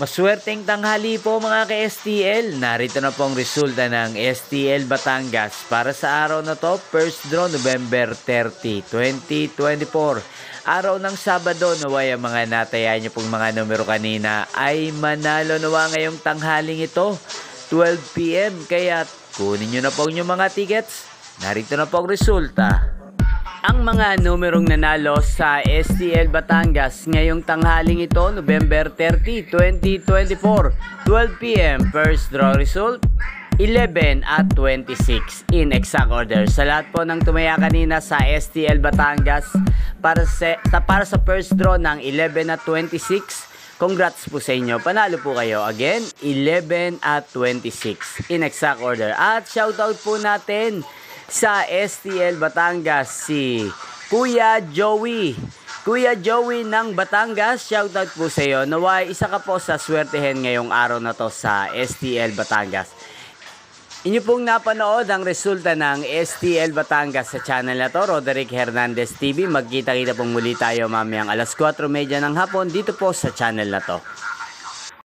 Maswerteng tanghali po mga ka-STL. Narito na po ang resulta ng STL Batangas para sa araw na to, first draw November 30, 2024. Araw ng Sabado, naway ang mga nataya niyo pong mga numero kanina ay manalo nawa ngayong tanghaling ito, 12 PM. Kaya kunin niyo na po yung mga tickets. Narito na po ang resulta. Ang mga numerong nanalo sa STL Batangas ngayong tanghaling ito, November 30, 2024, 12 PM, first draw result, 11 at 26 in exact order. Sa lahat po ng tumaya kanina sa STL Batangas para sa first draw ng 11 at 26, congrats po sa inyo. Panalo po kayo. Again, 11 at 26 in exact order. At shoutout po natin sa STL Batangas si Kuya Joey. Kuya Joey ng Batangas, shoutout po sa iyo. Naway isa ka po sa swertehin ngayong araw na to sa STL Batangas. Inyo pong napanood ang resulta ng STL Batangas sa channel na to, Roderick Hernandez TV. Magkita-kita pong muli tayo mamayang alas 4:30 ng hapon dito po sa channel na to.